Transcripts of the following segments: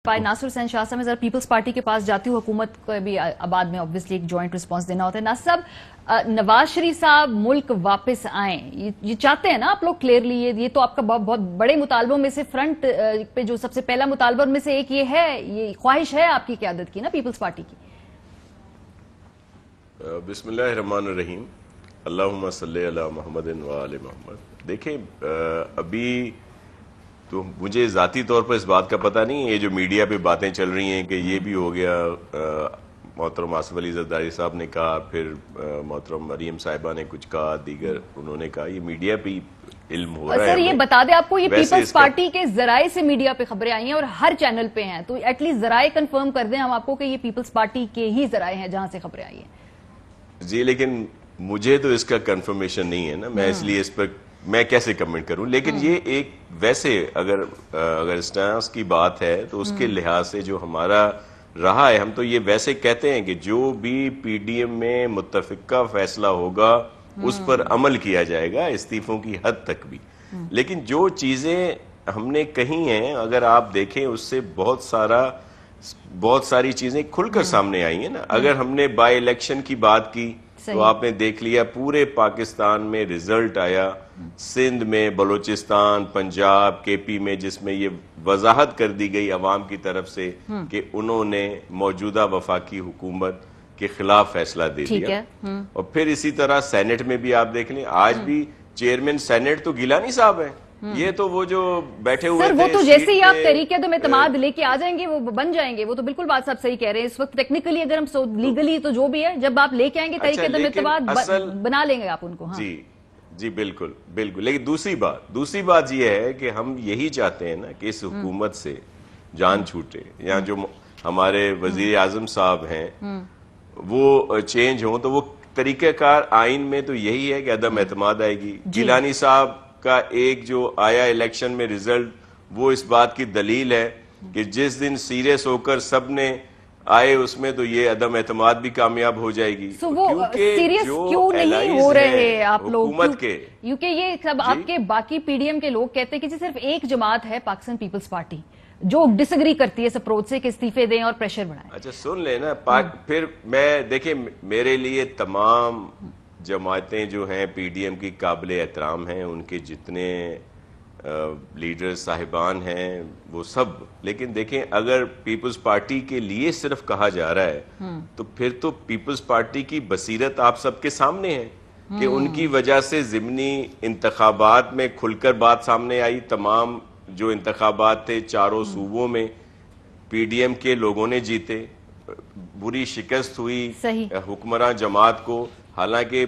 नासिर हुसैन शाह साहब, मैं जरा पीपल्स पार्टी के पास जाती हूँ। हुकूमत को भी बाद में ऑब्वियसली एक जॉइंट रिस्पांस देना होता है। नासिर साहब, नवाज शरीफ साहब मुल्क वापस आए, ये चाहते हैं ना आप लोग क्लियरली? ये तो आपका बहुत बड़े मुतालबों में से फ्रंट पे जो सबसे पहला मुतालबा उनमें से एक ये है, ये ख्वाहिश है आपकी क़यादत की ना पीपल्स पार्टी की। बिस्मिल्लाहिर्रहमानिर्रहीम, अल्लाहुम्मा सल्ली अला मुहम्मदिन व आले मुहम्मद। देखें, अभी तो मुझे ज़ाती तौर पर इस बात का पता नहीं, ये जो मीडिया पे बातें चल रही हैं कि ये भी हो गया, मोहतरम आसिफ अली ज़रदारी साहब ने कहा, फिर मोहतरम मरीम साहिबा ने कुछ कहा, दीगर उन्होंने कहा, ये मीडिया पे इल्म हो रहा है। सर ये बता दें आपको, ये पीपल्स पार्टी के जराए से मीडिया पे खबरें आई हैं और हर चैनल पे हैं, तो एटलीस्ट जराए कंफर्म कर दें हम आपको कि ये पीपल्स पार्टी के ही जराए हैं जहां से खबरें आई हैं। जी, लेकिन मुझे तो इसका कंफर्मेशन नहीं है ना, मैं इसलिए इस पर मैं कैसे कमेंट करूं। लेकिन ये एक वैसे अगर स्टांस की बात है तो उसके लिहाज से जो हमारा रहा है, हम तो ये वैसे कहते हैं कि जो भी पीडीएम में मुत्तफिका फैसला होगा उस पर अमल किया जाएगा, इस्तीफों की हद तक भी। लेकिन जो चीजें हमने कही हैं, अगर आप देखें, उससे बहुत सारी चीजें खुलकर सामने आई हैं ना। अगर हमने बाई इलेक्शन की बात की तो आपने देख लिया पूरे पाकिस्तान में रिजल्ट आया, सिंध में, बलूचिस्तान, पंजाब, केपी में, जिसमें ये वजाहत कर दी गई अवाम की तरफ से कि उन्होंने मौजूदा वफाकी हुकूमत के खिलाफ फैसला दे दिया। और फिर इसी तरह सेनेट में भी आप देख लें, आज भी चेयरमैन सेनेट तो गिलानी साहब है। ये तो वो जो बैठे हुए सर, वो तो जैसे ही आप तरीके तो एतमाद लेके आ जाएंगे वो बन जाएंगे। वो तो बिल्कुल बात सब सही कह रहे हैं। इस वक्त टेक्निकली अगर हम लीगली तो जो भी है, जब आप लेके आएंगे तरीके तो एतमाद बना लेंगे आप उनको। हाँ। जी बिल्कुल बिल्कुल। लेकिन दूसरी बात ये है कि हम यही चाहते हैं ना कि इस हुकूमत से जान छूटे, या जो हमारे वजीर आजम साहब हैं वो चेंज हो, तो वो तरीक़ेकार आइन में तो यही है कि अदम एतमाद आएगी। गिलानी साहब का एक जो आया इलेक्शन में रिजल्ट, वो इस बात की दलील है कि जिस दिन सीरियस होकर सब ने आए उसमें तो ये अदम एतमाद भी कामयाब हो जाएगी। वो सीरियस क्यों नहीं हो रहे आप लोग हुकूमत के? क्योंकि ये सब आपके बाकी पीडीएम के लोग कहते हैं कि सिर्फ एक जमात है पाकिस्तान पीपल्स पार्टी जो डिसएग्री करती है इस अप्रोच से कि इस्तीफे दें और प्रेशर बढ़ाएं। अच्छा सुन लेना, फिर मैं देखिए, मेरे लिए तमाम जमातें जो हैं पीडीएम की काबिल एहतराम हैं, उनके जितने लीडर साहिबान हैं वो सब। लेकिन देखें, अगर पीपल्स पार्टी के लिए सिर्फ कहा जा रहा है तो फिर तो पीपल्स पार्टी की बसीरत आप सबके सामने है कि उनकी वजह से ज़िमनी इंतखाबात में खुलकर बात सामने आई। तमाम जो इंतखाबात थे चारों सूबों में पीडीएम के लोगों ने जीते, बुरी शिकस्त हुई हुक्मरान जमात को। हालांकि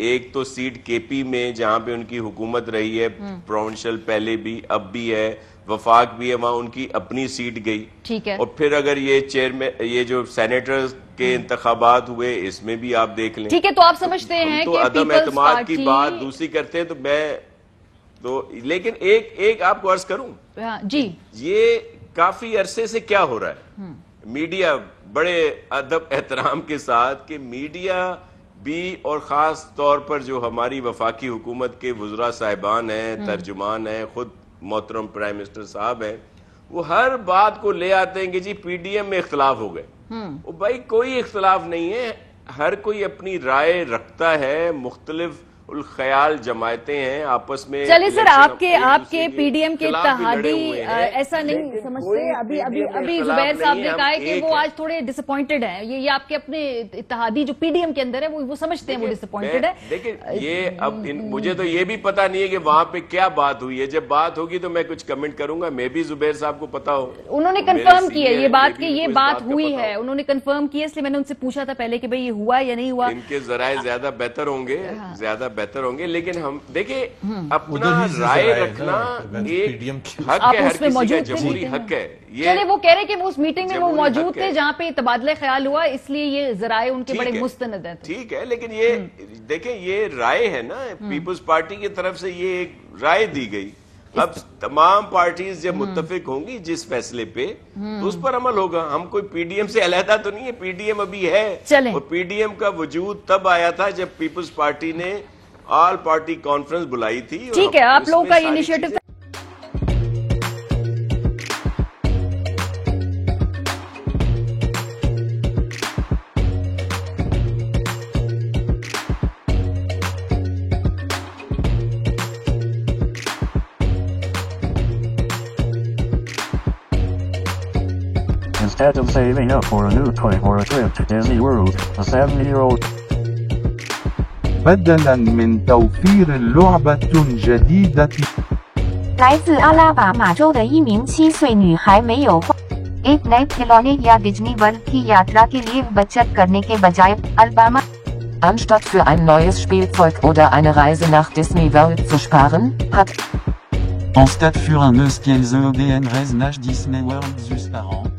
एक तो सीट केपी में जहां पे उनकी हुकूमत रही है, प्रोविंशियल पहले भी अब भी है, वफाक भी है, वहां उनकी अपनी सीट गई। ठीक है। और फिर अगर ये चेयरमैन, ये जो सेनेटर्स के इंतखाबात हुए, इसमें भी आप देख लें। ठीक है, तो आप समझते हैं तो अदम एतमाद की बात दूसरी करते हैं, तो मैं तो लेकिन एक आपको अर्ज करूं जी, ये काफी अरसे से क्या हो रहा है, मीडिया बड़े अदब एहतराम के साथ कि मीडिया भी, और खास तौर पर जो हमारी वफाकी हुकूमत के वज़रा साहिबान हैं, तर्जुमान हैं, खुद मोहतरम प्राइम मिनिस्टर साहब हैं, वो हर बात को ले आते हैं कि जी पीडीएम में इख्तलाफ हो गए। वो भाई कोई इख्तलाफ नहीं है, हर कोई अपनी राय रखता है, मुख्तलिफ ख्याल जमायतें हैं आपस में। चलिए सर, आपके पीडीएम के इत्तेहादी ऐसा नहीं समझते? अभी जुबैर साहब ने कहा है कि वो आज थोड़े डिसअपॉइंटेड हैं। ये आपके अपने इत्तेहादी जो पीडीएम के अंदर है वो समझते हैं वो डिसअपॉइंटेड है। देखिए, ये अब मुझे तो ये भी पता नहीं है कि वहां पे क्या बात हुई है। जब बात होगी तो मैं कुछ कमेंट करूंगा, मे भी जुबैर साहब को पता हो। उन्होंने कंफर्म की है ये बात कि ये बात हुई है, उन्होंने कंफर्म की है, इसलिए मैंने उनसे पूछा था पहले कि भाई ये हुआ या नहीं हुआ। इनके जराए ज्यादा बेहतर होंगे, लेकिन हम देखिए अपना राय रखना एक हक है, हर किसी का जमहूरी हक है। चलिए, वो कह रहे कि वो उस मीटिंग में वो मौजूद थे जहां पे तबादला ख्याल हुआ, इसलिए ये जराए उनके बड़े मुस्तनद हैं। ठीक है, लेकिन ये देखें, ये राय है ना पीपल्स पार्टी की तरफ से, ये एक राय दी गई। अब तमाम पार्टीज जब मुत्तफिक होंगी जिस फैसले पे, तो उस पर अमल होगा। हम कोई पीडीएम से अलहदा तो नहीं है, पीडीएम अभी है। और पीडीएम का वजूद तब आया था जब पीपल्स पार्टी ने ऑल पार्टी कॉन्फ्रेंस बुलाई थी। ठीक है, आप लोगों का initiative Instead of saving up for a new toy or a trip to Disney World, a 70-year-old بدلاً من توفير لعبة جديدة 来自阿拉巴马州的一名7岁女孩没有花 एक नए खिलौने या डिज्नी वर्ल्ड की यात्रा के लिए बचत करने के बजाय Alabama Anstatt für ein neues Spielzeug oder eine Reise nach Disney World zu sparen, hat Anstatt für un neus pièce EDN reise nach Disney World zu sparen.